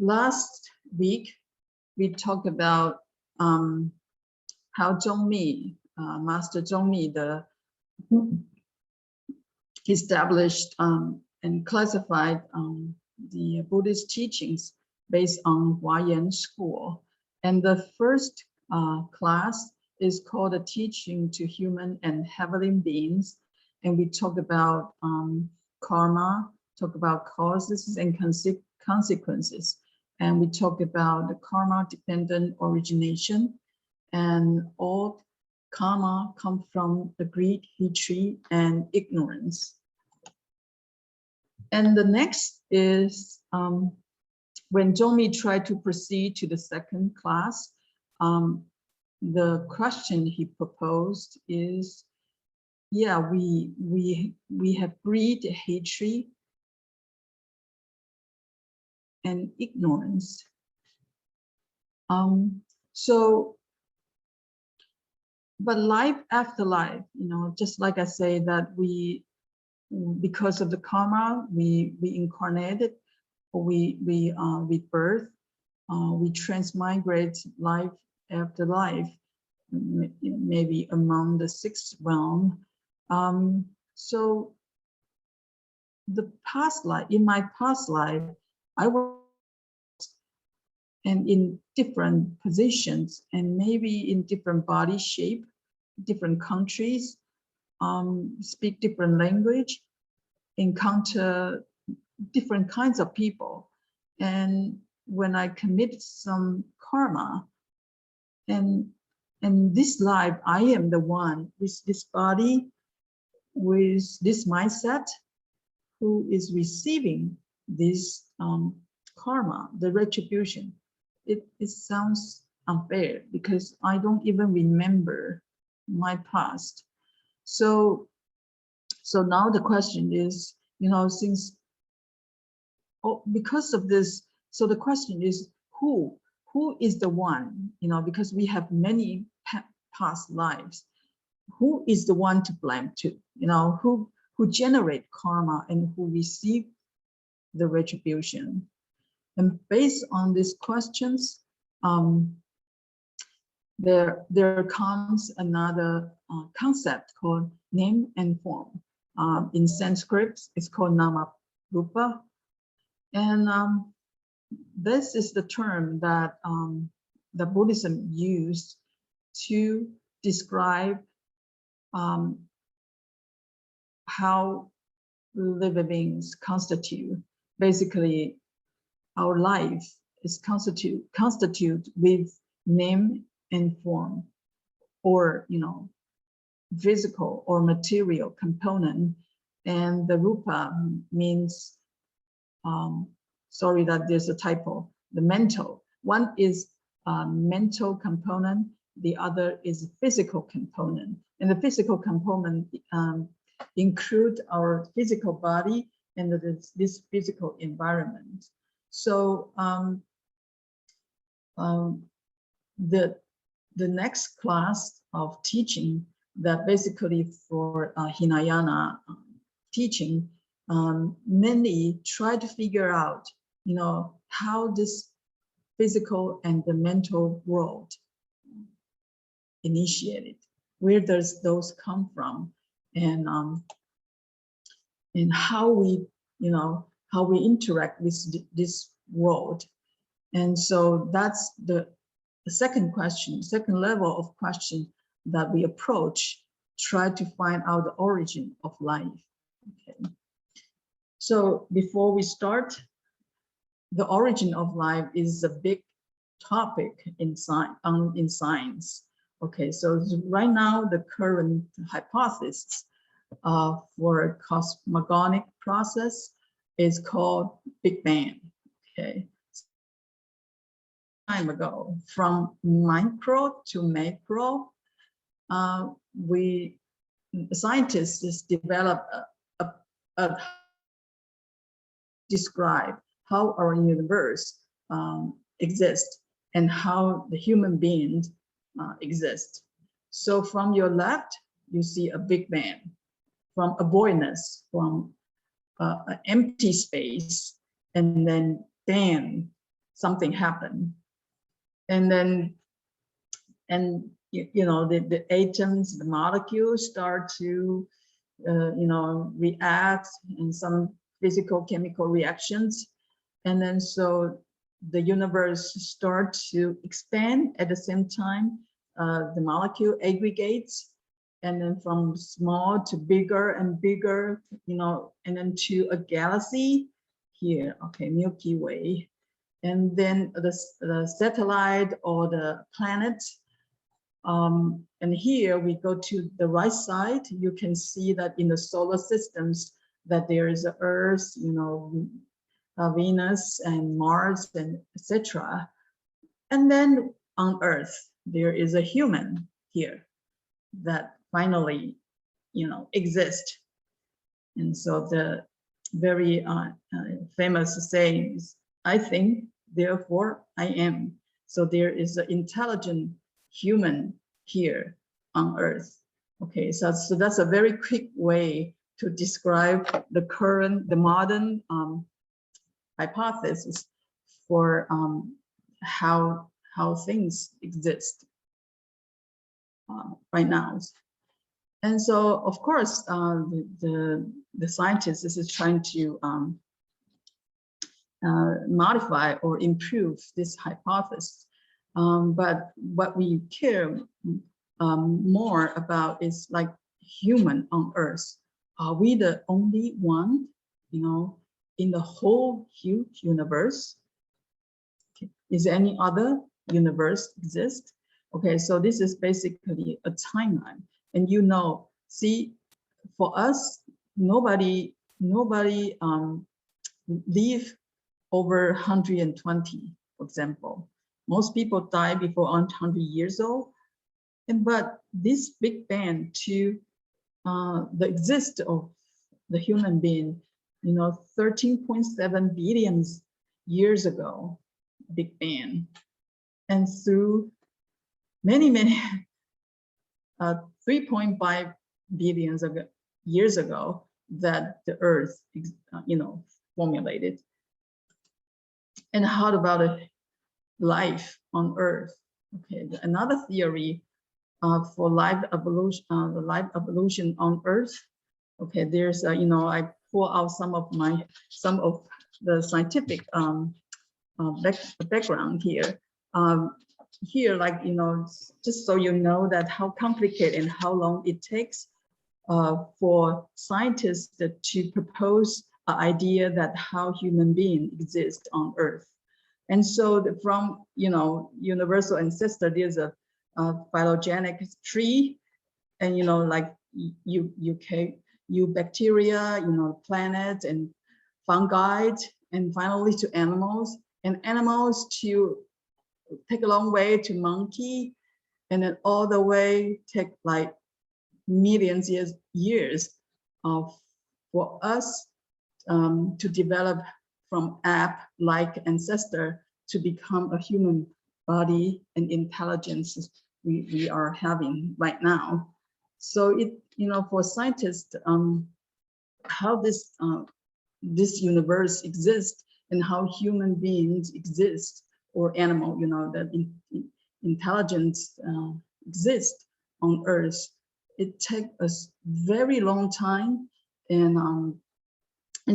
last week, we talked about how Zhongmi, Master Zhongmi, established and classified the Buddhist teachings based on Huayan school. And the first class is called a teaching to human and heavenly beings. And we talk about karma, talk about causes and consequences. And we talk about the karma-dependent origination. And all karma come from the greed, hatred, and ignorance. And the next is when Zhongmi tried to proceed to the second class, the question he proposed is, yeah, we have greed, hatred, and ignorance. But life after life, just like I say that because of the karma, we incarnated, or we rebirth, we transmigrate life after life, maybe among the sixth realm. So the past life, in my past life, I was and in different positions and maybe in different body shape, different countries, speak different language, encounter different kinds of people. And when I commit some karma, and this life, I am the one with this body, with this mindset, who is receiving this karma, the retribution. It sounds unfair because I don't even remember my past. So now the question is, since because of this, so the question is who is the one, because we have many past lives, who is the one to blame to, who generate karma and who receive the retribution. And based on these questions, there comes another concept called name and form. In Sanskrit, it's called nama rupa. And this is the term that the Buddhism used to describe how living beings constitute. Basically, our life is constitute with name and form, or physical or material component. And the rupa means, sorry that there's a typo, the mental. One is mental component, the other is physical component. And the physical component include our physical body and this physical environment. So the next class of teaching that basically for Hinayana teaching, mainly try to figure out, how this physical and the mental world initiated, where does those come from, and how we, how we interact with this world. And so that's the second question, second level of question that we approach, try to find out the origin of life. Okay. So before we start, the origin of life is a big topic in science. Okay, so right now the current hypothesis for a cosmogonic process is called Big Bang. Okay, time ago, from micro to macro, scientists developed a describe how our universe exists and how the human beings exist. So from your left, you see a Big Bang, from a voidness, from an empty space, and then bang, something happened. And then, you know, the atoms, the molecules start to, you know, react in some physical chemical reactions. And then so the universe starts to expand at the same time. The molecule aggregates, and then from small to bigger and bigger, you know, and then to a galaxy here, okay, Milky Way. And then the satellite or the planet. And here we go to the right side, you can see that in the solar systems that there is a Earth, you know, Venus and Mars and etc. And then on Earth, there is a human here that finally, you know, exists. And so the very famous saying is, I think, therefore I am. So there is an intelligent human here on Earth. Okay, so that's a very quick way to describe the modern hypothesis for how things exist right now. And so, of course, the scientist is trying to modify or improve this hypothesis. But what we care more about is like human on Earth. Are we the only one, you know, in the whole huge universe? Okay. Is there any other universe exist? Okay, so this is basically a timeline. And you know, see, for us, nobody live over 120, for example. Most people die before 100 years old. But this Big Bang to the exist of the human being, you know, 13.7 billion years ago, Big Bang. And through many 3.5 billion years ago that the Earth, you know, formulated. And how about life on Earth? Okay, another theory for life evolution, the life evolution on Earth. Okay, there's you know, I pull out some of the scientific background here. Here, like, you know, just so you know that how complicated and how long it takes for scientists to propose an idea that how human beings exist on Earth. And so from, you know, universal ancestor, there's a phylogenetic tree, and, you know, like you bacteria, you know, planets and fungi, and finally to animals, and animals to take a long way to monkey, and then all the way take like millions years for us to develop from ape-like ancestor to become a human body and intelligence we are having right now. So it, you know, for scientists, how this universe exists and how human beings exist, or animal, you know, that intelligence exists on Earth, it takes us very long time, and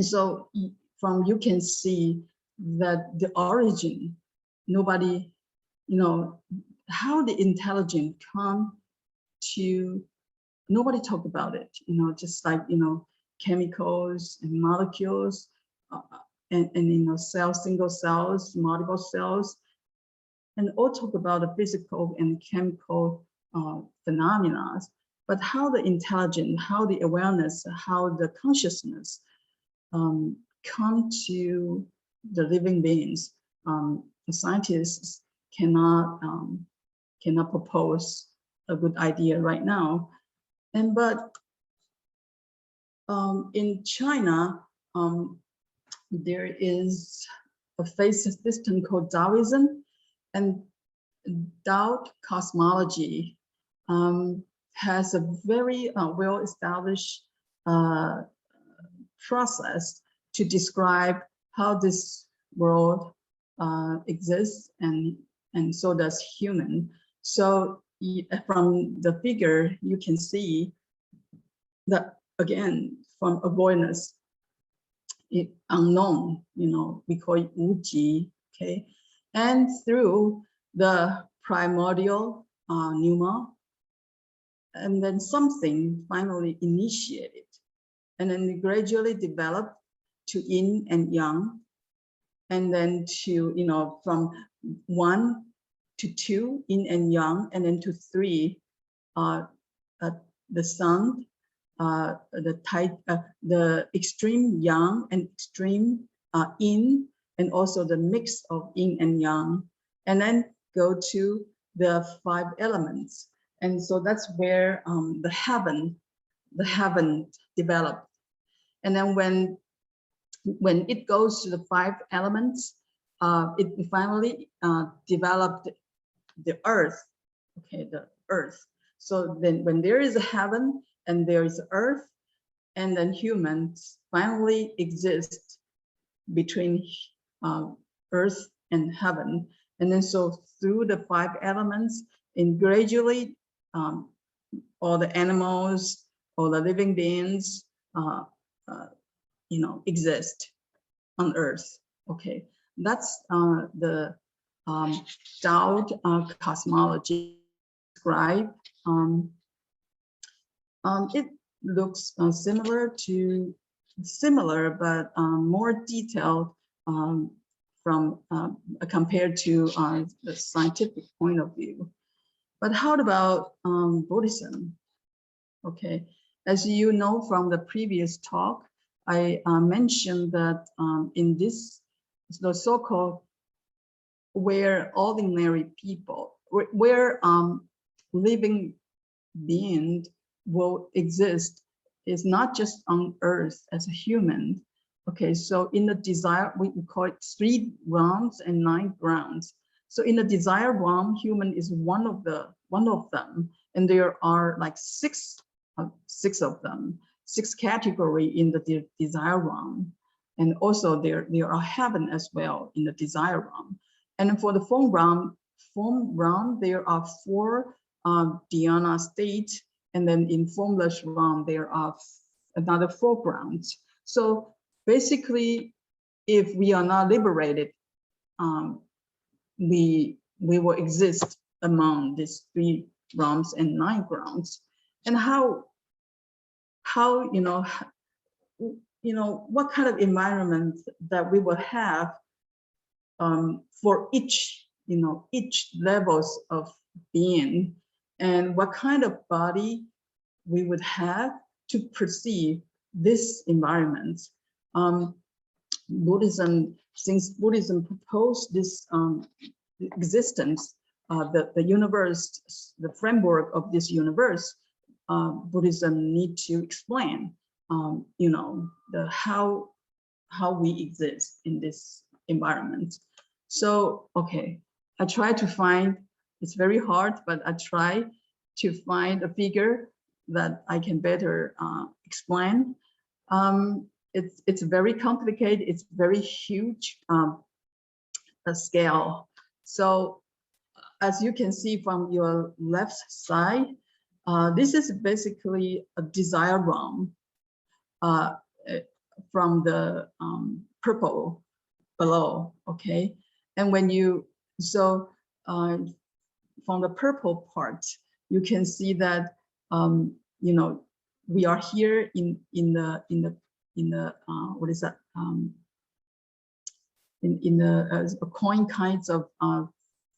so from you can see that the origin, nobody, you know, how the intelligence come to, nobody talk about it, you know, just like, you know, chemicals and molecules, and you know, cells, single cells, multiple cells, and all talk about the physical and chemical phenomena. But how the intelligence, how the awareness, how the consciousness come to the living beings, the scientists cannot propose a good idea right now. And but in China, there is a faith system called Taoism, and Tao cosmology has a very well-established process to describe how this world exists, and so does human. So from the figure, you can see that again, from avoidance, unknown, we call it wuji, okay? And through the primordial pneuma, and then something finally initiated, and then gradually developed to yin and yang, and then to, from 1 to 2, yin and yang, and then to 3, the sun, the extreme yang and extreme yin, and also the mix of yin and yang, and then go to the 5 elements. And so that's where the heaven developed. And then when it goes to the 5 elements, it finally developed the earth, okay, the earth. So then when there is a heaven and there is earth, and then humans finally exist between earth and heaven. And then so through the 5 elements, and gradually all the animals, all the living beings, exist on earth. Okay, that's the Tao cosmology describe. It looks similar, but more detailed from compared to the scientific point of view. But how about Buddhism? Okay, as you know from the previous talk, I mentioned that in this, the so-called where ordinary people, where living beings will exist, is not just on earth as a human. Okay, so in the desire, we call it 3 realms and 9 grounds. So in the desire realm, human is one of them, and there are like six of them, 6 categories in the desire realm, and also there are heaven as well in the desire realm. And for the form realm, there are 4 dhyana states, and then in formless realm there are another 4 grounds. So basically, if we are not liberated, we will exist among these 3 realms and 9 grounds. And how what kind of environment that we will have for each levels of being, and what kind of body we would have to perceive this environment. Since Buddhism proposed this existence, the universe, the framework of this universe, Buddhism need to explain, how we exist in this environment. So, okay, I try to find, it's very hard, but I try to find a figure that I can better explain. It's very complicated. It's very huge scale. So as you can see from your left side, this is basically a desire realm from the purple below, okay? And when you, so from the purple part, you can see that, we are here in the what is that? In the coin kinds of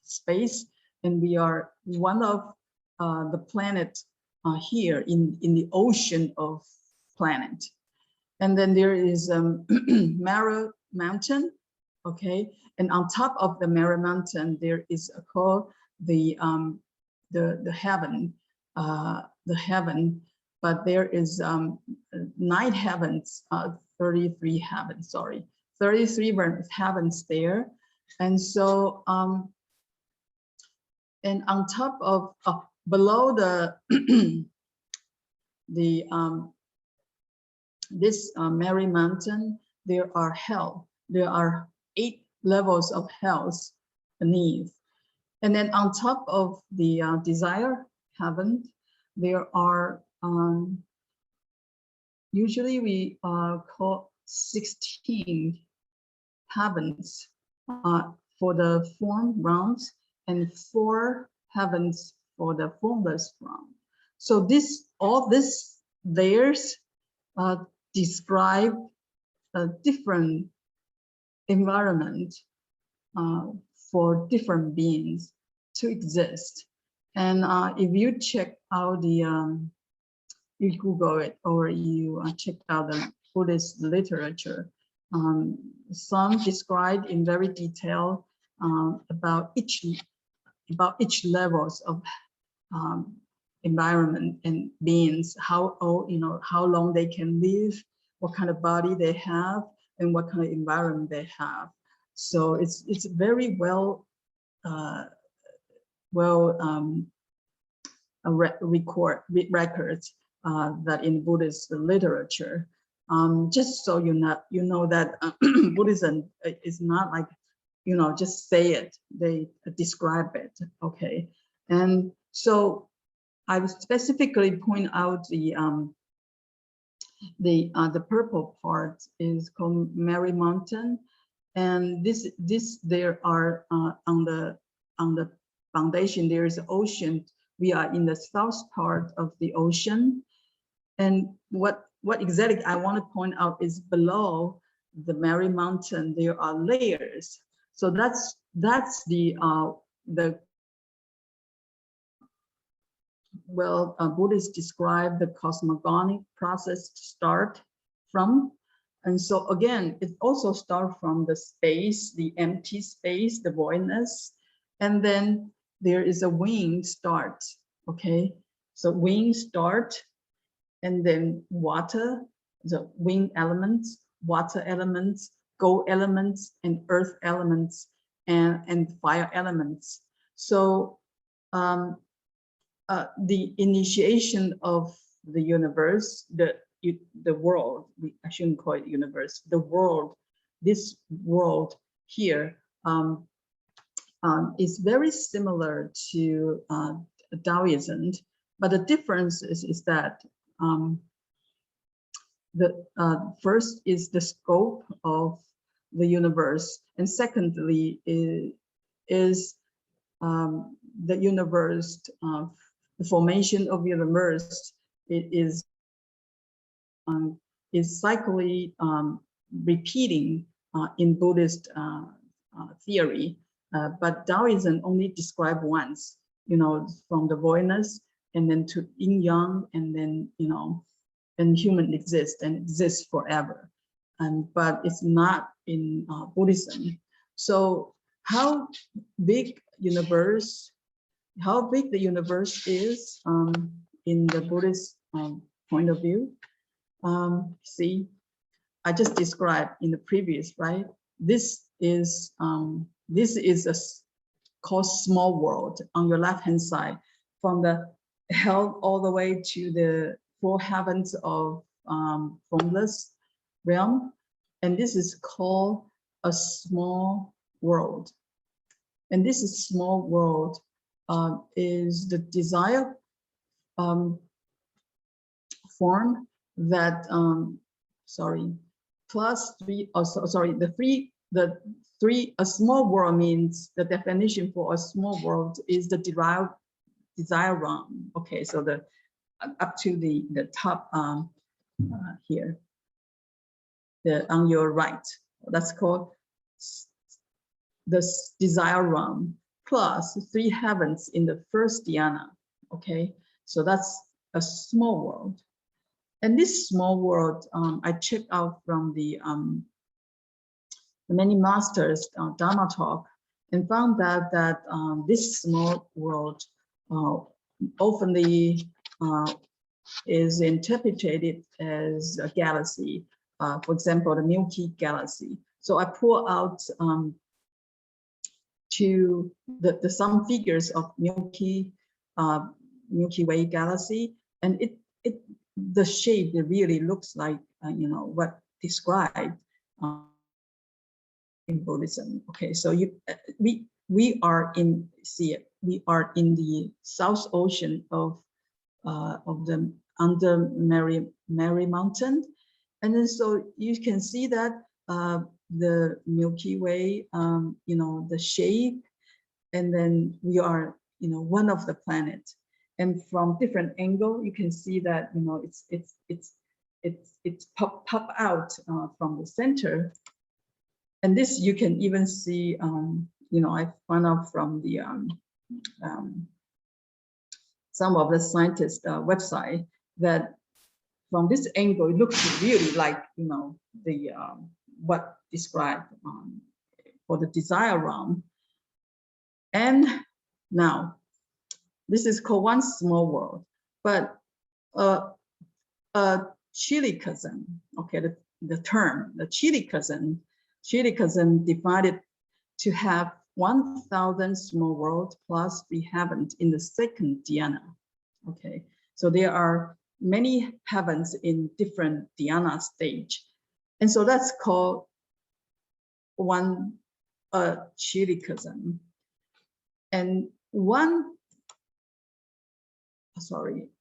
space, and we are one of the planet here in the ocean of planet. And then there is Mara Mountain, okay, and on top of the Mara Mountain there is called the heaven, but there is 9 heavens, 33 heavens, sorry, 33 heavens there. And so and on top of below the this Mary Mountain, there are hell. There are 8 levels of health needs. And then on top of the desire heaven, there are usually we call 16 heavens for the form realms and 4 heavens for the formless realm. So all this layers describe a different environment for different beings to exist. And if you check out the, you Google it or you check out the Buddhist literature, some describe in very detail about each levels of environment and beings, how old, how long they can live, what kind of body they have, and what kind of environment they have. So it's very records that in Buddhist literature. Just so you know that Buddhism is not like, just say it, they describe it, okay? And so I would specifically point out the purple part is called Mary Mountain, and this there are on the foundation there is an ocean. We are in the south part of the ocean, and what exactly I want to point out is below the Mary Mountain there are layers. So that's the Buddhists describe the cosmogonic process to start from. And so again, it also starts from the space, the empty space, the voidness. And then there is a wing start, okay? So wing start, and then water, the wind elements, water elements, gold elements, and earth elements, and fire elements. So the initiation of the universe, the world, I shouldn't call it universe, the world, this world here is very similar to Taoism, but the difference is that first is the scope of the universe, and secondly is the universe, the formation of the universe. It is cyclically repeating in Buddhist theory, but Taoism only described once, from the voidness and then to yin yang, and then and human exists forever, but it's not in Buddhism. So how big the universe is in the Buddhist point of view? See, I just described in the previous, right? This is called small world on your left hand side, from the hell all the way to the 4 heavens of formless realm, and this is called a small world. And this is small world is the desire form that plus 3. Oh, sorry, the three. A small world means the definition for a small world is the desire realm. Okay, so the up to the top here, on your right, that's called the desire realm, plus 3 heavens in the first dhyana. Okay, so that's a small world. And this small world, I checked out from the many masters Dharma talk, and found that this small world oftenly is interpreted as a galaxy, for example, the Milky Galaxy. So I pull out to some figures of Milky Way Galaxy, and the shape, it really looks like what described in Buddhism. Okay, so we are in the South Ocean of the under Mary Mountain, and then so you can see that the Milky Way, you know, the shape, and then we are, you know, one of the planets, and from different angle you can see that, you know, it's pop out from the center. And this you can even see, you know, I found out from the some of the scientists' website that from this angle it looks really like, you know, the what described for the desire realm. And now this is called one small world, but Chile cousin, okay, the term, the Chile cousin divided to have 1,000 small worlds plus the heavens in the second dhyana. Okay, so there are many heavens in different dhyana stage, and so that's called one Chile cousin. And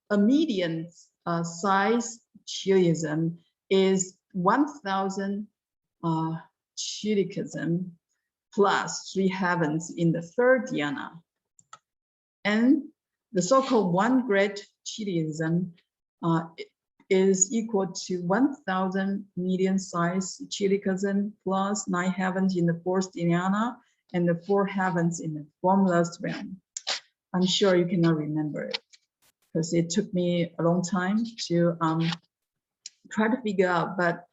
a median size Chileism is 1,000 Chilikism plus 3 heavens in the third dhyana. And the so-called one great Chileism is equal to 1,000 median size Chilikism plus 9 heavens in the fourth dhyana and the 4 heavens in the formless realm. I'm sure you cannot remember it because it took me a long time to try to figure out, but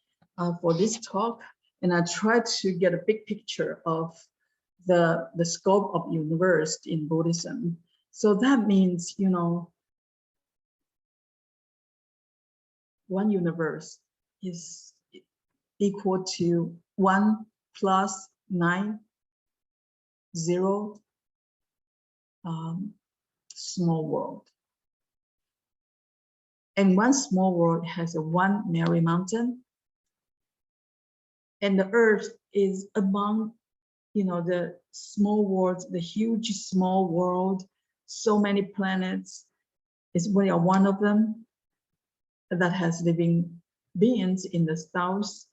for this talk, and I tried to get a big picture of the scope of universe in Buddhism. So that means, you know, one universe is equal to 1 plus 9, 0 small world. And one small world has a 1 Mary Mountain. And the earth is among, you know, the small worlds, the huge small world, so many planets. We are one of them that has living beings in the south.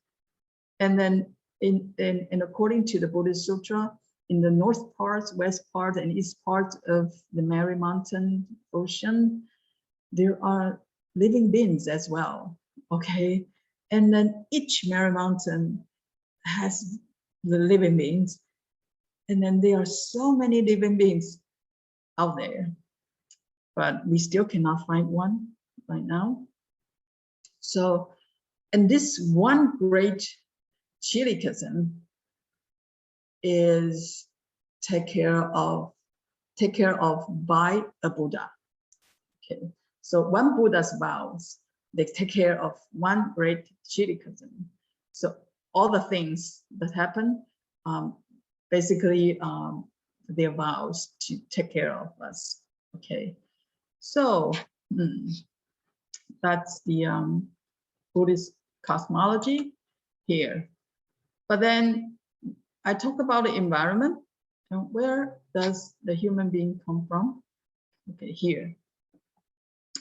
And then in according to the Buddhist Sutra, in the north part, west part, and east part of the Mary Mountain Ocean, there are living beings as well, okay? And then each Mary Mountain has the living beings, and then there are so many living beings out there, but we still cannot find one right now. So, and this one great Chilikism is taken care of by a Buddha. Okay, so one Buddha's vows, they take care of one great Chilikism. So all the things that happen, basically their vows to take care of us. Okay, so that's the Buddhist cosmology here. But then I talk about the environment. And where does the human being come from? Okay, here.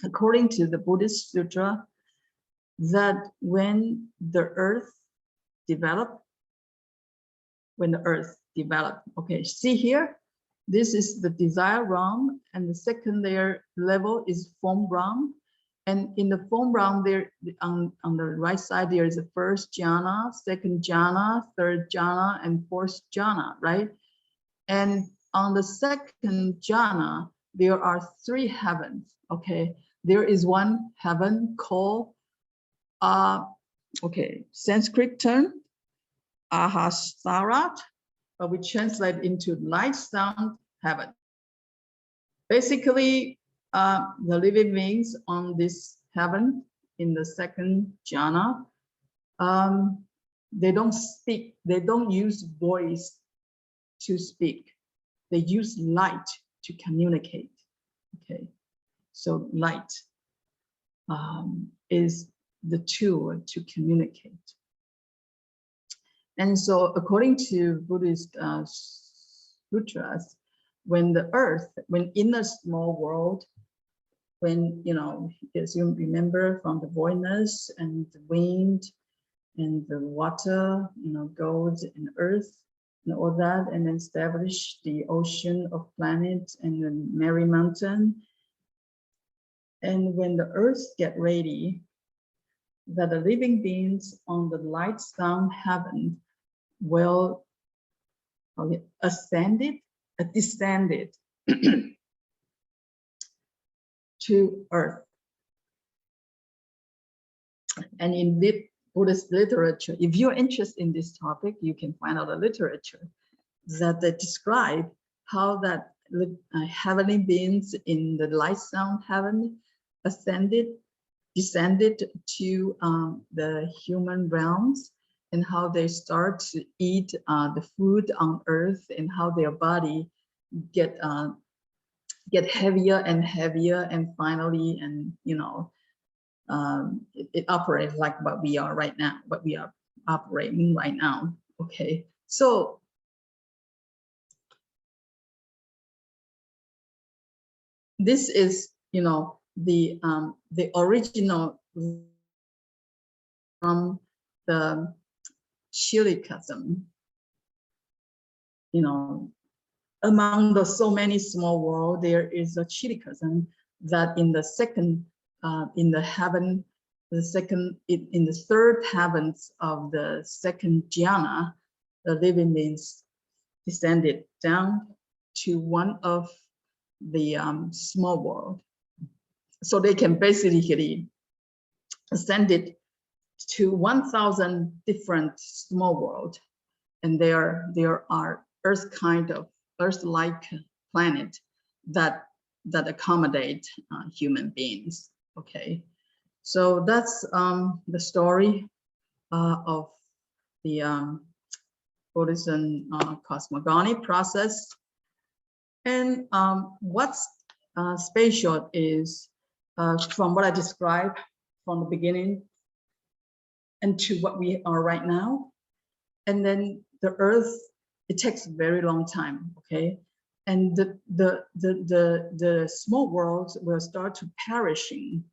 According to the Buddhist Sutra, that when the earth developed, okay, see here, this is the desire realm, and the second layer level is form realm. And in the form realm, there on the right side, there is the first jhana, second jhana, third jhana, and fourth jhana, right? And on the second jhana, there are 3 heavens, okay? There is one heaven called, okay, Sanskrit term, Ahasarat, but we translate into light sound heaven. Basically, the living beings on this heaven in the second jhana, they don't speak, they don't use voice to speak. They use light to communicate. Okay, so light is the tool to communicate. And so according to Buddhist sutras, when the earth, when in a small world, when, you know, as you remember from the voidness and the wind and the water, you know, goes in earth and all that, and then establish the ocean of planets and the Mary Mountain. And when the earth get ready, that the living beings on the light sound heaven will descended to earth. And in the Buddhist literature, if you're interested in this topic, you can find out the literature that they describe how that heavenly beings in the light sound heaven descended to the human realms, and how they start to eat the food on earth, and how their body get heavier and heavier, and finally, and you know, it operates like what we are right now, what we are operating right now. Okay, so this is, you know, the original from the chilicasm, you know, among the so many small world, there is a chilicasm that in the second, in the heaven, the second, in the third heavens of the second jhana, the living beings descended down to one of the small world. So they can basically ascend it to 1,000 different small world, and there are Earth-like planet that accommodate human beings. Okay, so that's the story of the Buddhism cosmogony process. And what's special is from what I described from the beginning and to what we are right now. And then the earth, it takes a very long time, okay? And the small worlds will start to perishing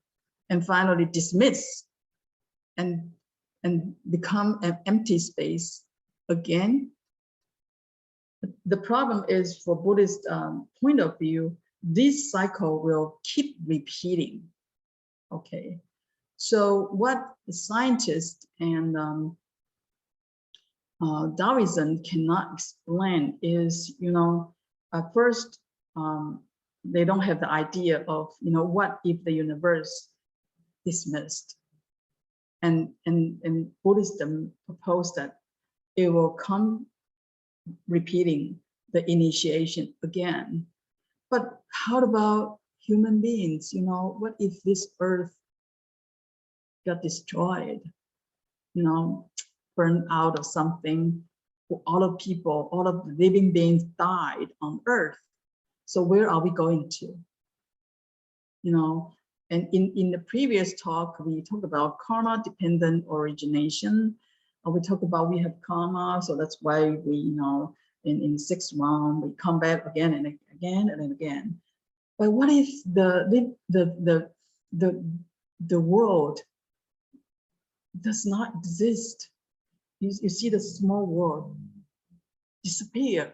and finally dismiss and become an empty space again. The problem is, for Buddhist point of view, this cycle will keep repeating. Okay, so what the scientists and Taoism cannot explain is, you know, at first they don't have the idea of, you know, what if the universe dismissed, and Buddhism proposed that it will come repeating the initiation again. But how about human beings? You know, what if this earth got destroyed, you know, burned out or something? All of people, all of the living beings died on earth. So where are we going to? You know, and in the previous talk, we talked about karma-dependent origination. We talk about we have karma, so that's why we, you know, in 6th round we come back again and again and again. But what if the world does not exist? You see the small world disappear.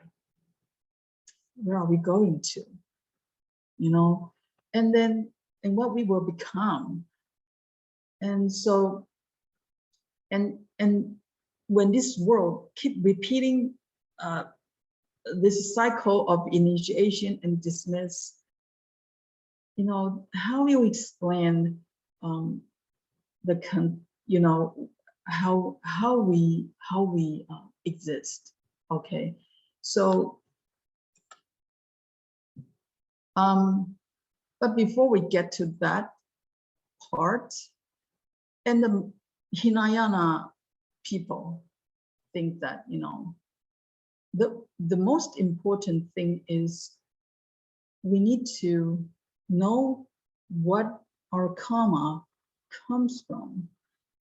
Where are we going to? You know, and then and what we will become. And so and when this world keep repeating this cycle of initiation and dismiss, you know, how will we explain you know, how we exist? Okay, so but before we get to that part, and the Hinayana people think that, you know, the most important thing is we need to know what our karma comes from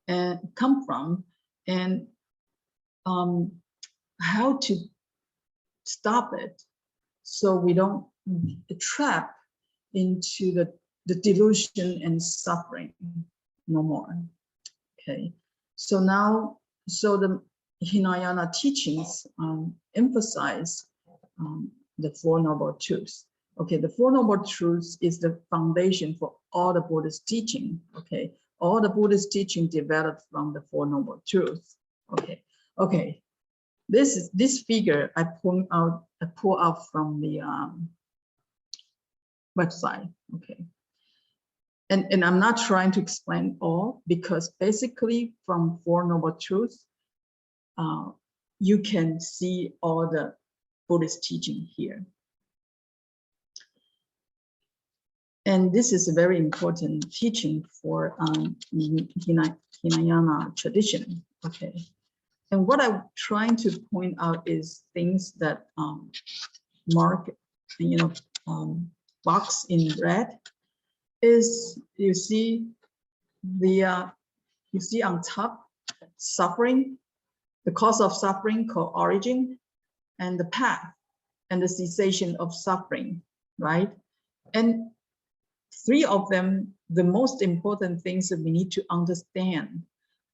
and how to stop it so we don't trap into the delusion and suffering no more. Okay, so now, so the Hinayana teachings emphasize the Four Noble Truths. Okay, the Four Noble Truths is the foundation for all the Buddhist teaching. Okay, all the Buddhist teaching developed from the Four Noble Truths. Okay, okay. This figure I pull out from the website. Okay, and I'm not trying to explain all, because basically from Four Noble Truths, you can see all the Buddhist teaching here. And this is a very important teaching for Hinayana tradition. Okay, and what I'm trying to point out is things that mark, box in red, is you see on top suffering, the cause of suffering called origin, and the path and the cessation of suffering, right? And three of them, the most important things that we need to understand.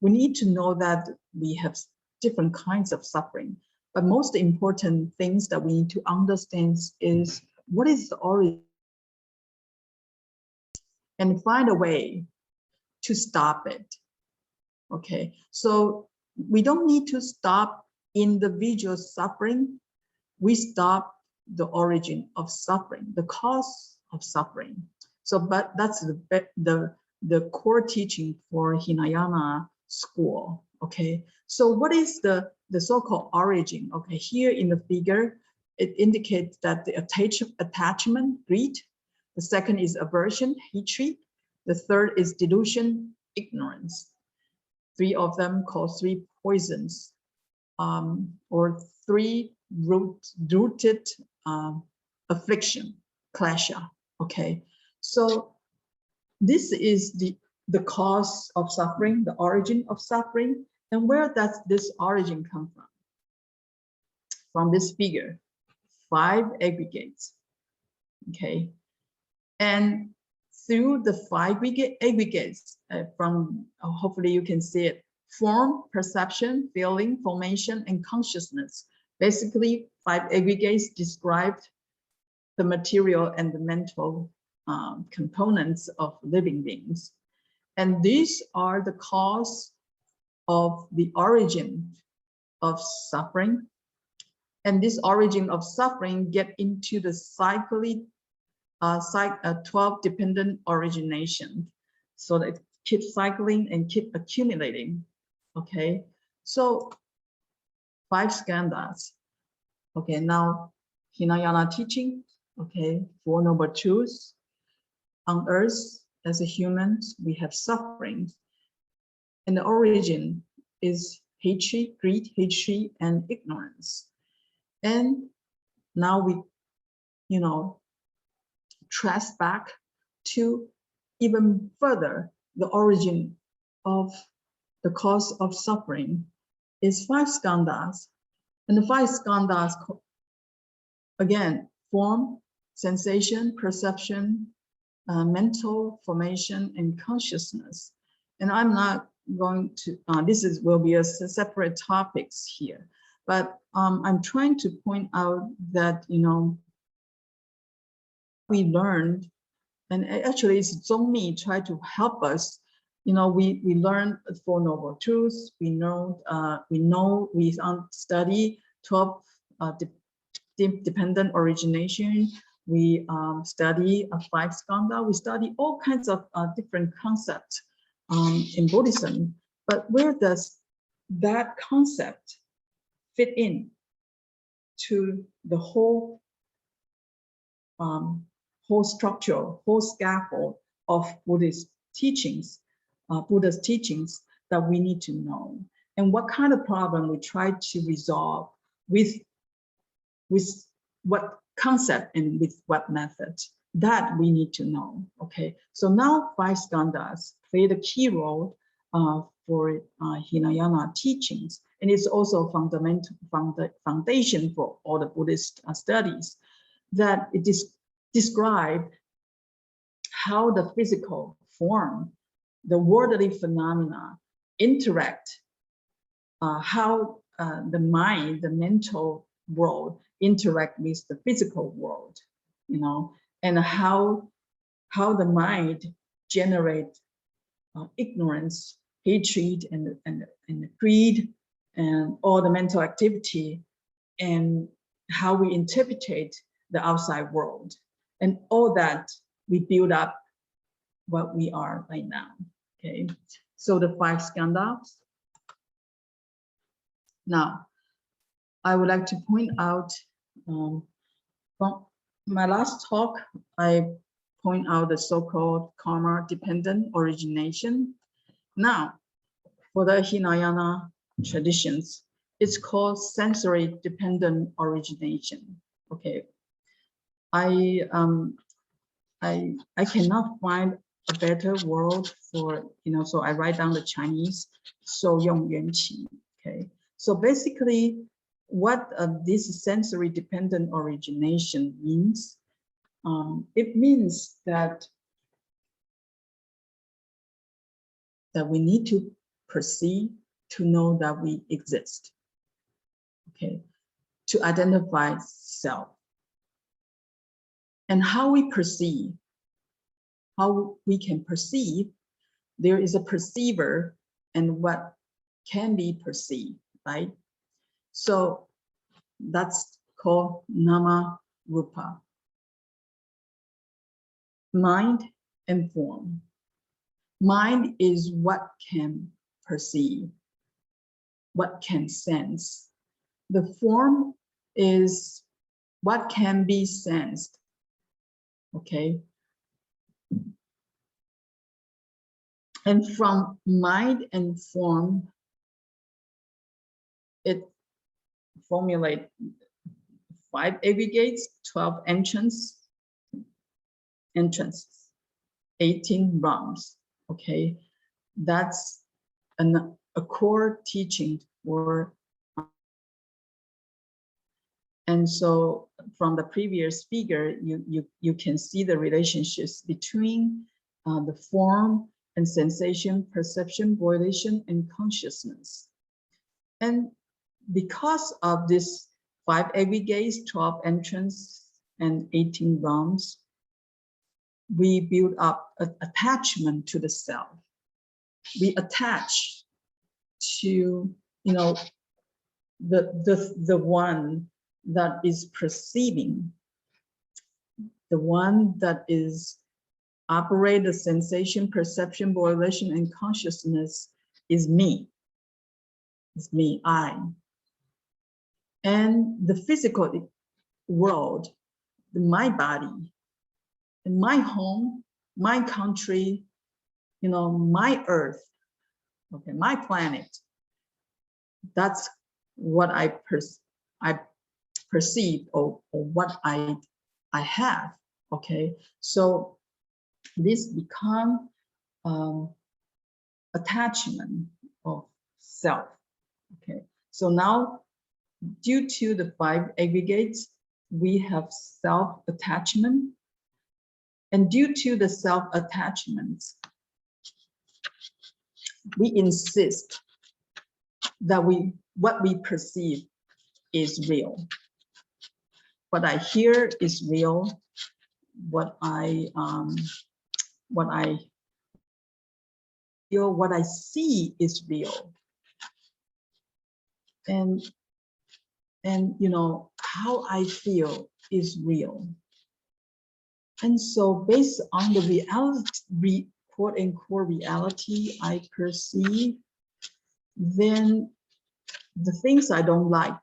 We need to know that we have different kinds of suffering, but most important things that we need to understand is what is the origin, and find a way to stop it. Okay, so we don't need to stop individual suffering. We stop the origin of suffering, the cause of suffering. So, but that's the core teaching for Hinayana school. Okay, so what is the so-called origin? Okay, here in the figure, it indicates that the attachment, greed. The second is aversion, hatred. The third is delusion, ignorance. Three of them called three poisons, or three rooted affliction, klesha. Okay, so this is the cause of suffering, the origin of suffering. And where does this origin come from? From this figure, 5 aggregates. Okay, and through the 5 aggregates, from hopefully you can see it: form, perception, feeling, formation, and consciousness. Basically, 5 aggregates described the material and the mental components of living beings. And these are the cause of the origin of suffering. And this origin of suffering get into the 12 dependent origination. So that it keeps cycling and keep accumulating. Okay, so 5 skandhas. Okay, now Hinayana teaching. Okay, Four Noble Truths. On earth, as a humans, we have suffering, and the origin is hatred, greed, hatred, and ignorance. And now we, trace back to even further. The origin of the cause of suffering is 5 skandhas, and the 5 skandhas, again, form, sensation, perception, mental formation, and consciousness. And I'm not going to, will be a separate topics here, but I'm trying to point out that, we learned, and actually it's Zongmi tried to help us. We learned 4 Noble Truths. We study 12 dependent origination. We study 5 skandha. We study all kinds of different concepts in Buddhism. But where does that concept fit in to the whole structure, whole scaffold of Buddhist teachings, Buddha's teachings that we need to know, and what kind of problem we try to resolve with what concept and with what method, that we need to know. Okay, so now 5 skandhas play the key role for Hinayana teachings, And it's also foundation for all the Buddhist studies, that it describes how the physical form, the worldly phenomena interact, how the mind, the mental world interact with the physical world, you know, and how the mind generates ignorance, hatred, and greed, and all the mental activity, and how we interpret the outside world, and all that we build up what we are right now. Okay, so the 5 skandhas. Now, I would like to point out, from my last talk, I point out the so-called karma-dependent origination. Now, for the Hinayana traditions, it's called sensory-dependent origination. Okay, I cannot find a better word for, you know, so I write down the Chinese, 受用缘起. Okay, so basically, what this sensory-dependent origination means, it means that we need to perceive to know that we exist. Okay, to identify self. And how we perceive, how we can perceive, there is a perceiver and what can be perceived, right? So that's called nama rupa, mind and form. Mind is what can perceive, what can sense. The form is what can be sensed. Okay, and from mind and form, it formulates 5 aggregates, 12 entrances, 18 realms. Okay, that's a core teaching for. And so from the previous figure, you can see the relationships between the form and sensation, perception, volition, and consciousness. And because of this 5 aggregates, 12 entrants, and 18 realms, we build up an attachment to the self. We attach to, you know, the one that is perceiving, the one that is operate the sensation, perception, volition, and consciousness is me. It's me, I. And the physical world, my body, and my home, my country, you know, my earth, okay, my planet. That's what I perceive or what I have. Okay, so this become attachment of self. Okay, so now due to the 5 aggregates, we have self-attachment, and due to the self-attachments, we insist that what we perceive is real. What I hear is real. What I feel, what I see is real. And you know, how I feel is real. And so based on the reality, quote unquote reality I perceive, then the things I don't like,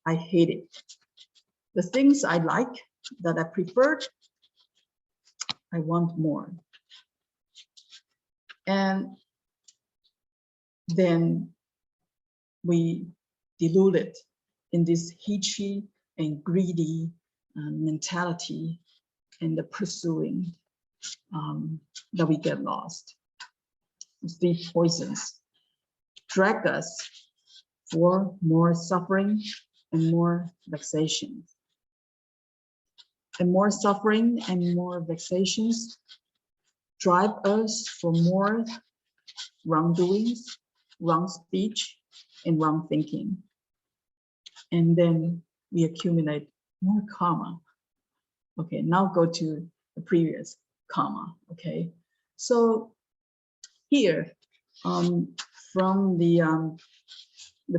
I hate it. The things I like, that I prefer, I want more. And then we dilute it in this hatred and greedy mentality and the pursuing that we get lost. These poisons drag us for more suffering and more vexations. And more suffering and more vexations drive us for more wrongdoings, wrong speech, and wrong thinking. And then we accumulate more karma. Okay, now go to the previous karma. Okay, so here from the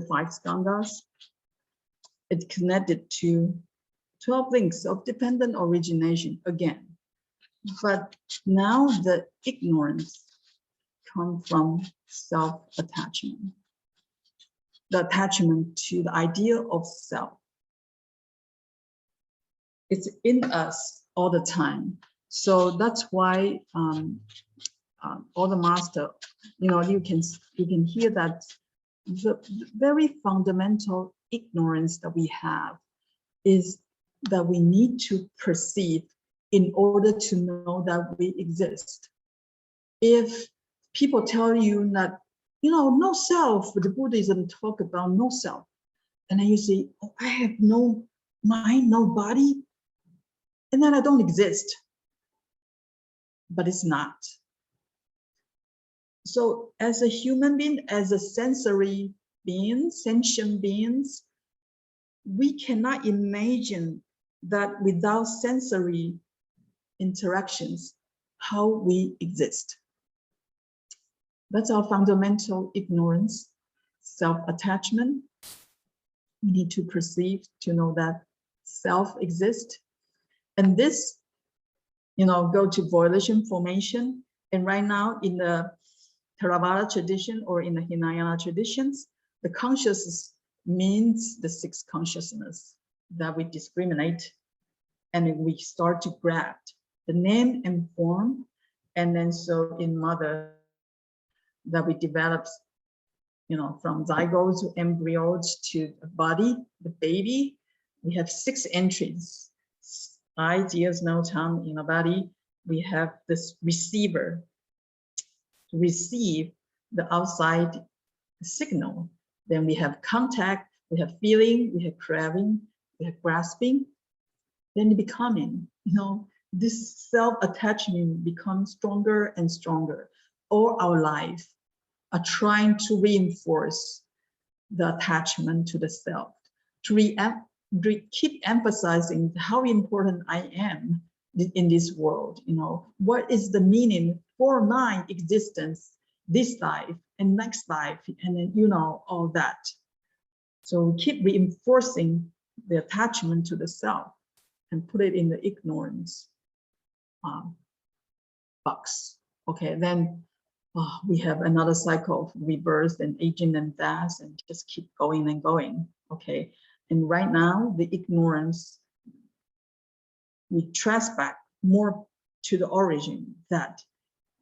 5 skandhas, it's connected to 12 links of dependent origination again. But now the ignorance comes from self-attachment, the attachment to the idea of self. It's in us all the time. So that's why all the master, you can hear that the very fundamental ignorance that we have is that we need to perceive in order to know that we exist. If people tell you that, no self, the Buddhism talk about no self, and then you say, oh, I have no mind, no body, and then I don't exist. But it's not. So as a human being, as a sensory being, sentient beings, we cannot imagine that without sensory interactions, how we exist. That's our fundamental ignorance, self-attachment. We need to perceive to know that self exists. And this, go to volition formation. And right now in the Theravada tradition or in the Hinayana traditions, the consciousness means the 6 consciousness that we discriminate, and we start to grab the name and form. And then so in mother that we develop, from zygotes to embryos to the body, the baby, we have 6 entries. Eyes, ears, nose, tongue in the body. We have this receiver to receive the outside signal. Then we have contact, we have feeling, we have craving, we have grasping, then becoming, this self-attachment becomes stronger and stronger. All our life are trying to reinforce the attachment to the self, to keep emphasizing how important I am in this world. What is the meaning for my existence, this life and next life, and then, all that. So we keep reinforcing the attachment to the self and put it in the ignorance box. Okay, then we have another cycle of rebirth and aging and death, and just keep going and going. Okay, and right now the ignorance, we trace back more to the origin, that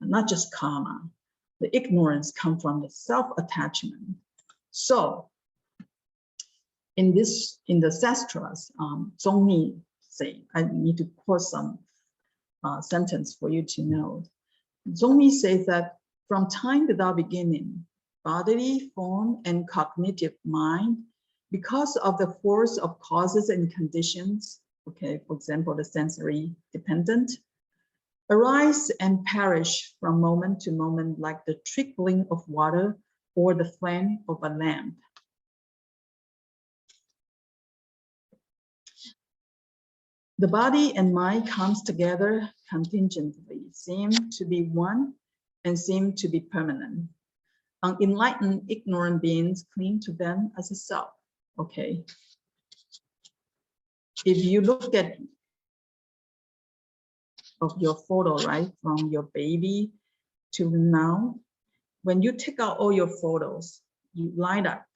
not just karma, the ignorance comes from the self-attachment. So in the sastras, Zongmi say, I need to quote some sentence for you to know. Zongmi says that from time without beginning, bodily form and cognitive mind, because of the force of causes and conditions, okay, for example, the sensory dependent, arise and perish from moment to moment like the trickling of water or the flame of a lamp. The body and mind comes together contingently, seem to be one and seem to be permanent. Unenlightened, ignorant beings cling to them as a self. Okay. If you look at of your photo, right, from your baby to now, when you take out all your photos, you line up.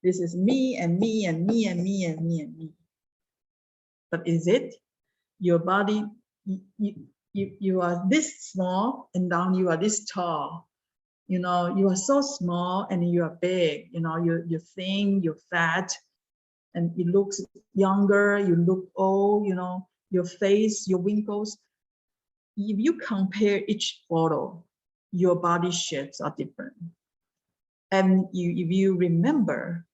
This is me and me and me and me and me and me. But is it your body? You are this small and now you are this tall. You are so small and you are big. You're thin, you're fat, and it looks younger, you look old, your face, your wrinkles. If you compare each photo, your body shapes are different. And if you remember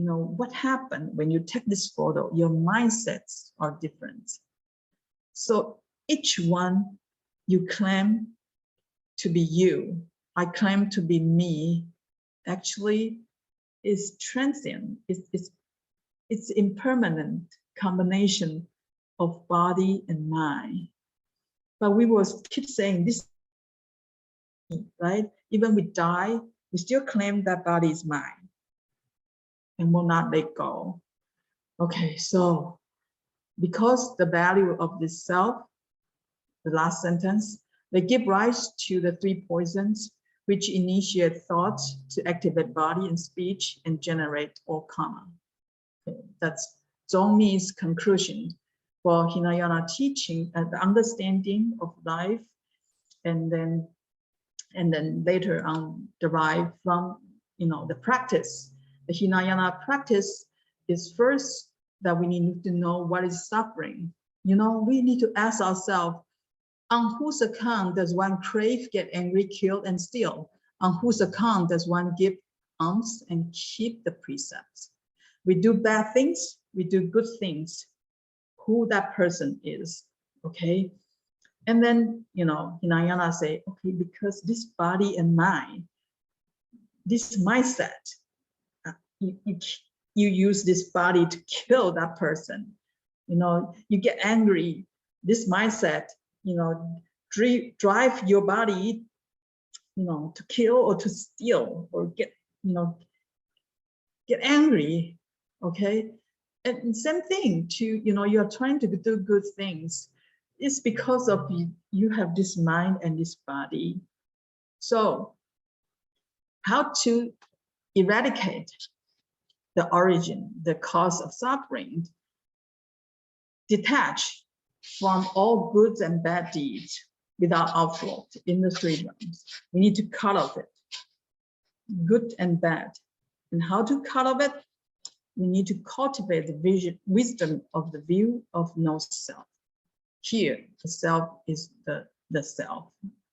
what happened when you take this photo? Your mindsets are different. So each one you claim to be you, I claim to be me, actually is transient. It's impermanent combination of body and mind. But we will keep saying this, right? Even we die, we still claim that body is mine and will not let go. Okay, so because the value of this self, the last sentence, they give rise to the three poisons which initiate thoughts to activate body and speech and generate all karma. Okay, that's Zhongmi's conclusion for Hinayana teaching and the understanding of life, and then later on derived from the practice. The Hinayana practice is first that we need to know what is suffering. We need to ask ourselves, on whose account does one crave, get angry, kill, and steal? On whose account does one give alms and keep the precepts? We do bad things, we do good things. Who that person is, okay? And then, Hinayana say, okay, because this body and mind, this mindset, you use this body to kill that person. You get angry, this mindset, drive your body, to kill or to steal or get angry, okay? And same thing to, you're trying to do good things. It's because of you have this mind and this body. So how to eradicate the origin, the cause of suffering? Detach from all goods and bad deeds without outflow in the three realms. We need to cut off it, good and bad. And how to cut off it? We need to cultivate the wisdom of the view of no self. Here, the self is the self,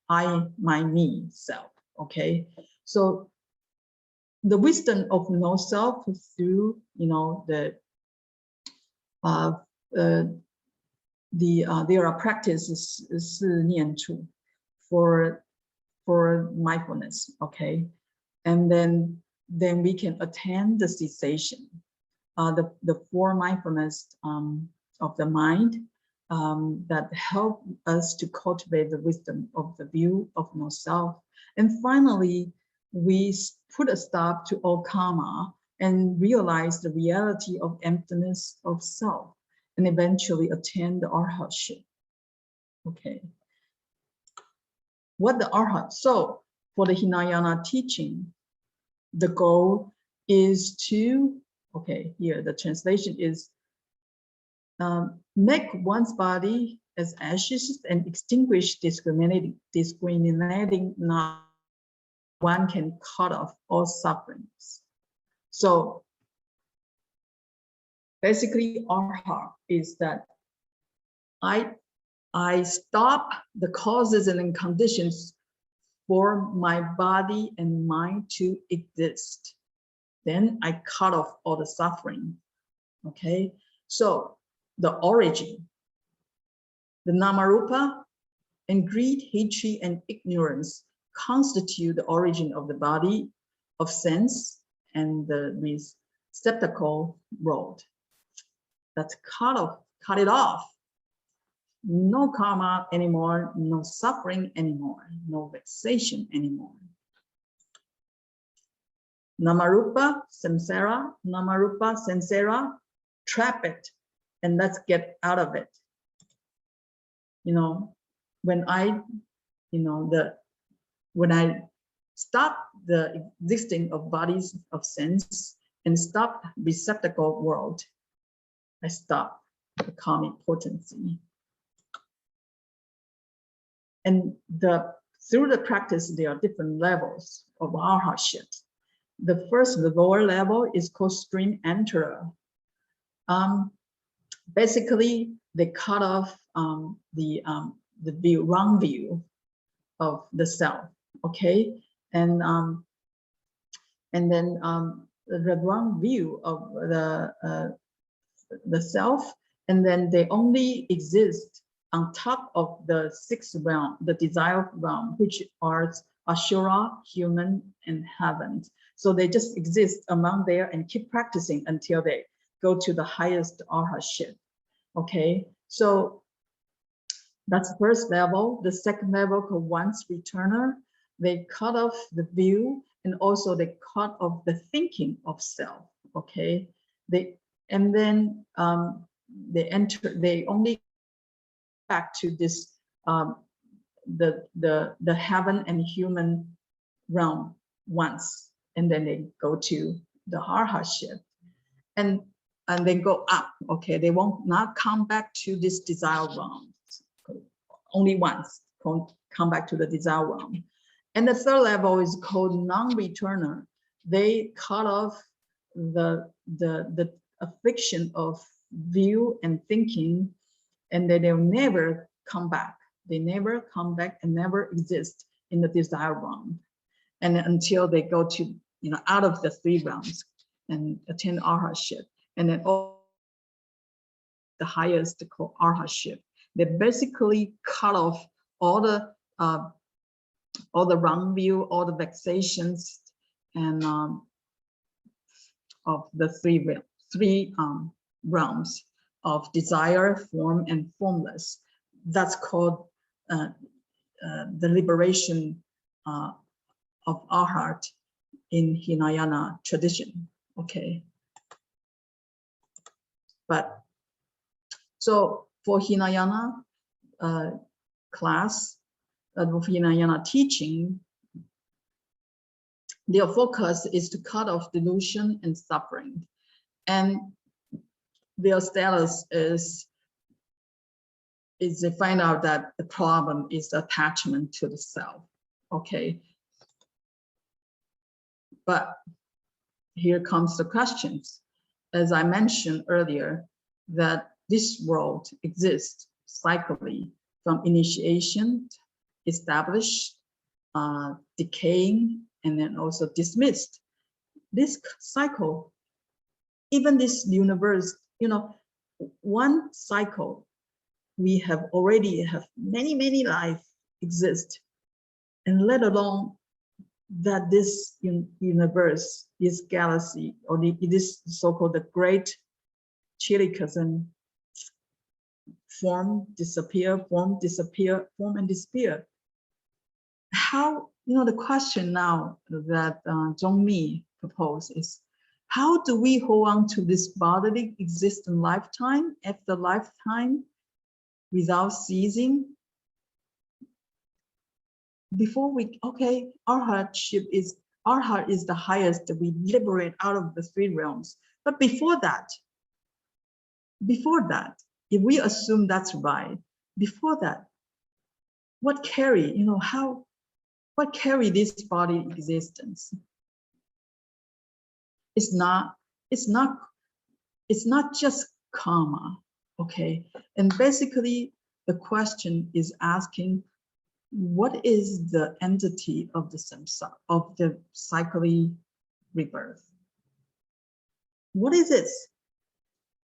I, my, me, self, okay? So the wisdom of no self through, there are practices 四念处 for mindfulness, okay? And then we can attain the cessation, the four mindfulness of the mind that help us to cultivate the wisdom of the view of no self. And finally, we put a stop to all karma and realize the reality of emptiness of self, and eventually attain the arhatship. Okay. What the arhat? So for the Hinayana teaching, the goal is to, okay, here the translation is make one's body as ashes and extinguish discriminating not one can cut off all sufferings. So basically arhat is that I stop the causes and conditions for my body and mind to exist. Then I cut off all the suffering, okay? So the origin, the namarupa, and greed, hatred, and ignorance constitute the origin of the body of sense and the receptacle world. That's cut it off. No karma anymore, no suffering anymore, no vexation anymore. Namarupa, samsara, namarupa, samsara, trap it, and let's get out of it. When I stop the existing of bodies of sense and stop receptacle world, I stop the karmic potency. And through the practice, there are different levels of arhatship. The first, the lower level, is called stream enterer. Basically, they cut off the wrong view of the self. Okay, and then the wrong view of the self, and then they only exist on top of the sixth realm, the desire realm, which are Ashura, human, and heaven. So they just exist among there and keep practicing until they go to the highest arhatship. Okay, so that's the first level. The second level called once returner. They cut off the view, and also they cut off the thinking of self. Okay, they only back to this the heaven and human realm once, and then they go to the arhatship, and they go up. Okay, they won't not come back to this desire realm. Only once come back to the desire realm. And the third level is called non-returner. They cut off the affliction of view and thinking, and then they'll never come back. They never come back and never exist in the desire realm, and until they go to out of the three realms and attain arhatship, and then the highest called arhatship. They basically cut off all the wrong view, all the vexations, and of the three realms of desire, form, and formless. That's called the liberation of arhat in Hinayana tradition. Okay, but so for Hinayana class, Hinayana teaching, their focus is to cut off delusion and suffering, and their status is they find out that the problem is attachment to the self. Okay, but here comes the questions. As I mentioned earlier, that this world exists cyclically from initiation, established, decaying, and then also dismissed. This cycle, even this universe, one cycle, we have already many lives exist, and let alone that this universe, this galaxy, or this so-called the great Chirikism, form, disappear, form, disappear, form, and disappear. How, the question now that Zhongmi proposed is, how do we hold on to this bodily existent lifetime after lifetime without ceasing? Before we, okay, arhat is the highest, we liberate out of the three realms. But before that, if we assume that's right, before that, what carry, what carry this body existence? It's not just karma, okay? And basically the question is asking, what is the entity of the samsara, of the cyclic rebirth? What is it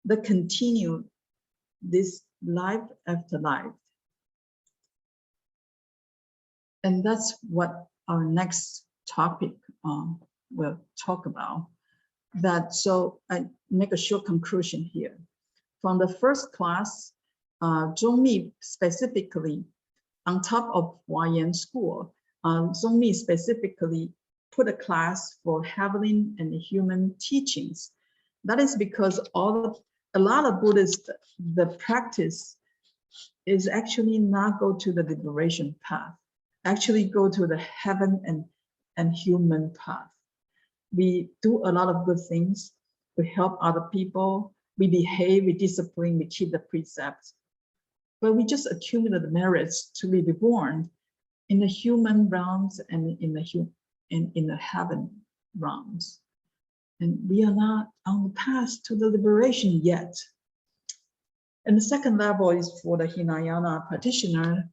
that continue this life after life? And that's what our next topic will talk about. That, so I make a short conclusion here. From the first class, Zhongmi specifically, on top of Huayan school, Zhongmi specifically put a class for heavenly and human teachings. That is because a lot of Buddhists, the practice is actually not go to the liberation path, actually go to the heaven and human path. We do a lot of good things. We help other people. We behave, we discipline, we keep the precepts. But we just accumulate the merits to be reborn in the human realms and in the heaven realms. And we are not on the path to the liberation yet. And the second level is for the Hinayana practitioner.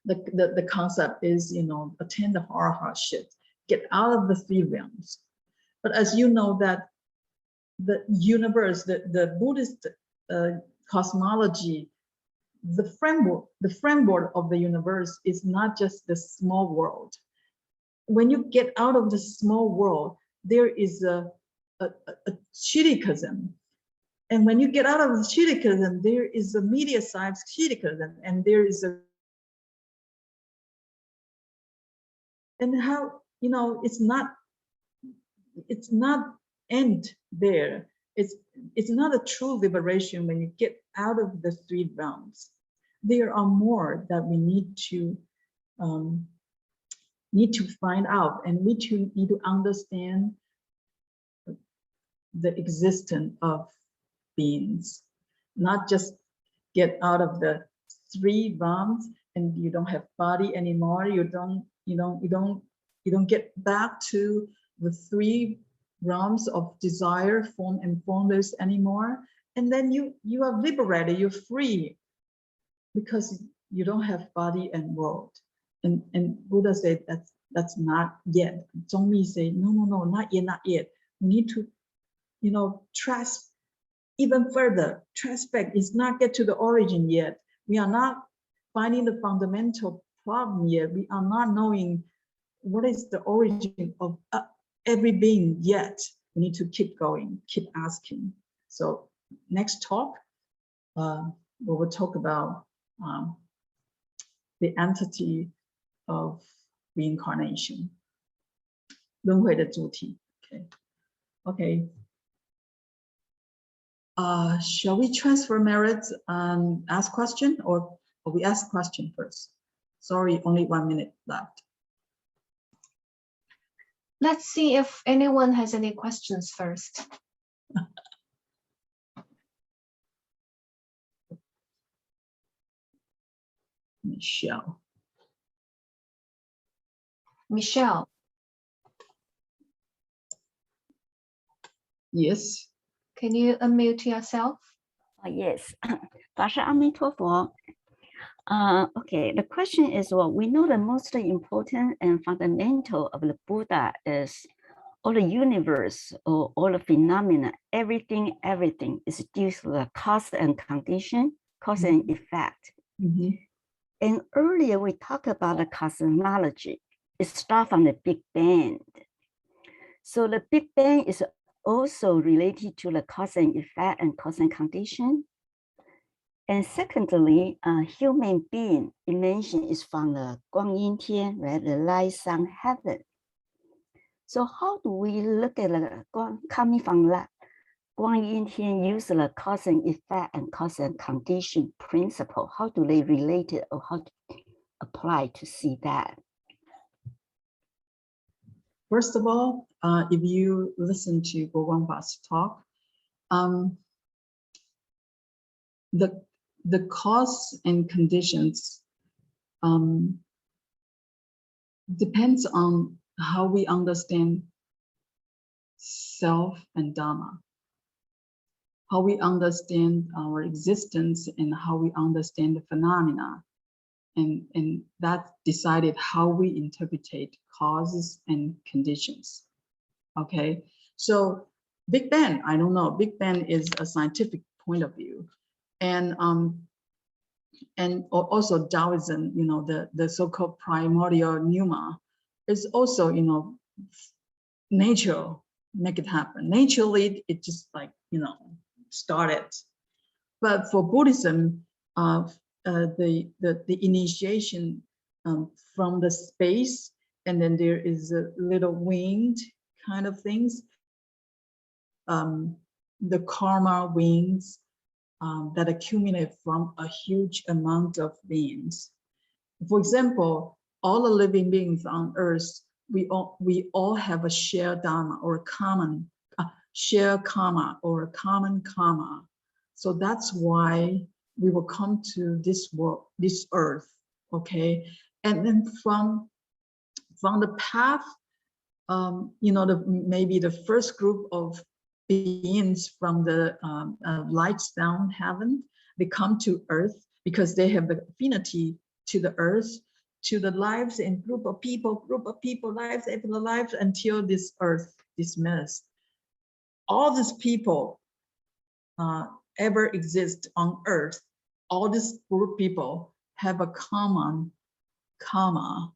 The concept is, attain the arhatship, get out of the three realms. But as you know that the universe, the Buddhist cosmology, the framework of the universe is not just the small world. When you get out of the small world, there is a Chidikism. And when you get out of the Chidikism, there is a media-sized Chidikism, and there is a, and how, you know, it's not end there. It's not a true liberation when you get out of the three realms. There are more that we need to find out, and we need to understand the existence of beings, not just get out of the three realms and you don't have body anymore. You don't get back to the three realms of desire, form and formless anymore. And then you are liberated, you're free, because you don't have body and world. And Buddha said that's not yet. Zongmi say no, not yet, not yet. We need to, you know, trace even further, trace back. It's not get to the origin yet. We are not finding the fundamental problem yet. We are not knowing what is the origin of every being yet. We need to keep going, keep asking. So next talk, we will talk about the entity of reincarnation. 轮回的主题. Okay. Shall we transfer merits and ask question, or we ask question first? Sorry, only 1 minute left. Let's see if anyone has any questions first. Michelle. Yes. Can you unmute yourself? Yes. 法师阿弥陀佛. Okay, the question is, well, we know the most important and fundamental of the Buddha is all the universe or all the phenomena, everything is due to the cause and condition, cause and effect. And earlier we talked about the cosmology. It starts from the Big Bang. So the Big Bang is also related to the cause and effect and cause and condition. And secondly, human being, it mentioned, is from the Guanyin Tian, right, the light sun heaven. So how do we look at the coming from that Guanyin Tian use the cause and effect and cause and condition principle? How do they relate it, or how to apply to see that? First of all, if you listen to Guangba's talk, the cause and conditions depends on how we understand self and Dharma, how we understand our existence, and how we understand the phenomena. And that decided how we interpret causes and conditions. Okay, so Big Bang, I don't know. Big Bang is a scientific point of view, and also Taoism, you know, the so-called primordial pneuma is also, you know, nature make it happen. Naturally, it just like, you know, started. But for Buddhism, the initiation from the space, and then there is a little winged kind of things, the karma wings that accumulate from a huge amount of beings. For example, all the living beings on earth, we all have a shared dharma or a common shared karma or a common karma. So that's why we will come to this world, this earth, okay? And then from the path, you know, maybe the first group of beings from the lights down heaven, they come to earth because they have the affinity to the earth, to the lives and group of people, lives after lives, until this earth dismissed. All these people ever exist on earth. All these group of people have a common karma.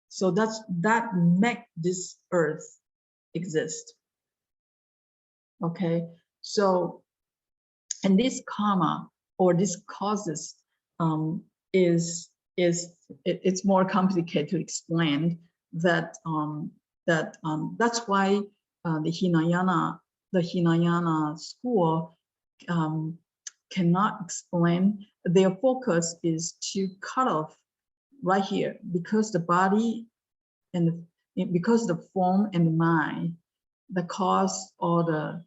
So that make this earth exist. Okay, so, and this karma or this causes it's more complicated to explain. That's why the Hinayana school cannot explain. Their focus is to cut off right here, because the body and because the form and the mind, the cause or the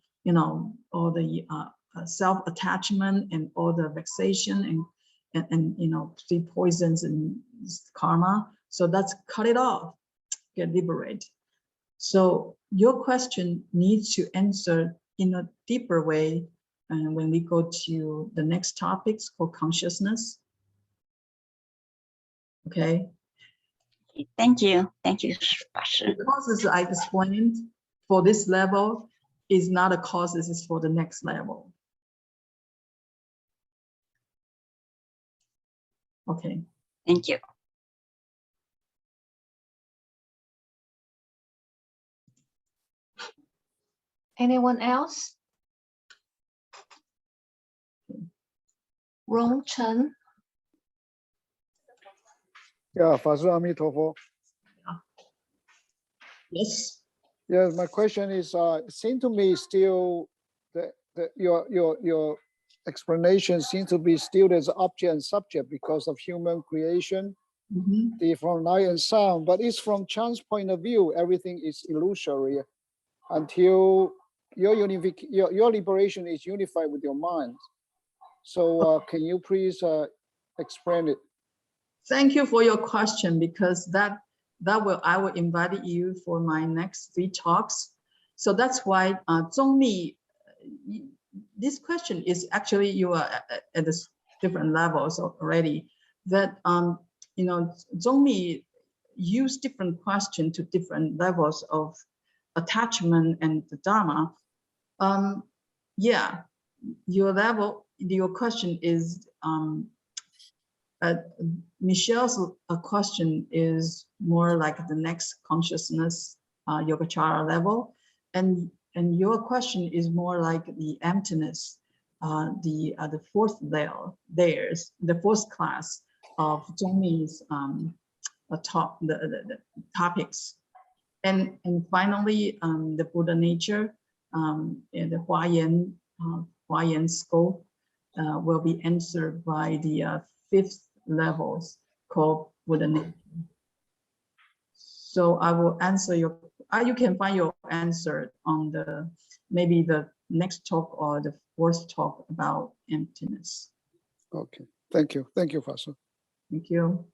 self-attachment and all the vexation and the poisons and karma. So that's cut it off, get liberate. So your question needs to answer in a deeper way. And when we go to the next topics called consciousness. Okay. Thank you. Thank you, Fashi. The causes I explained for this level is not a causes, it's for the next level. Okay. Thank you. Anyone else? Rong Chen. Yeah, Fashi Amitofo. Yes. Yes, my question is, it seems to me still your explanation seems to be still as object and subject because of human creation, from light and sound. But it's from Chang's point of view, everything is illusory until your liberation is unified with your mind. So can you please explain it? Thank you for your question, because I will invite you for my next 3 talks. So that's why Zhongmi, this question is actually you are at this different levels already. That Zhongmi use different question to different levels of attachment and the Dharma. Yeah, your question is Michelle's question is more like the next consciousness Yogacara level, and your question is more like the emptiness, the fourth level, the fourth class of Zhongmi's the topics, and finally the Buddha nature, and the Huayan scope will be answered by the 5th levels called Buddha nature. So I will answer you can find your answer on maybe the next talk or the 4th talk about emptiness. Okay, thank you, Fashi. Thank you.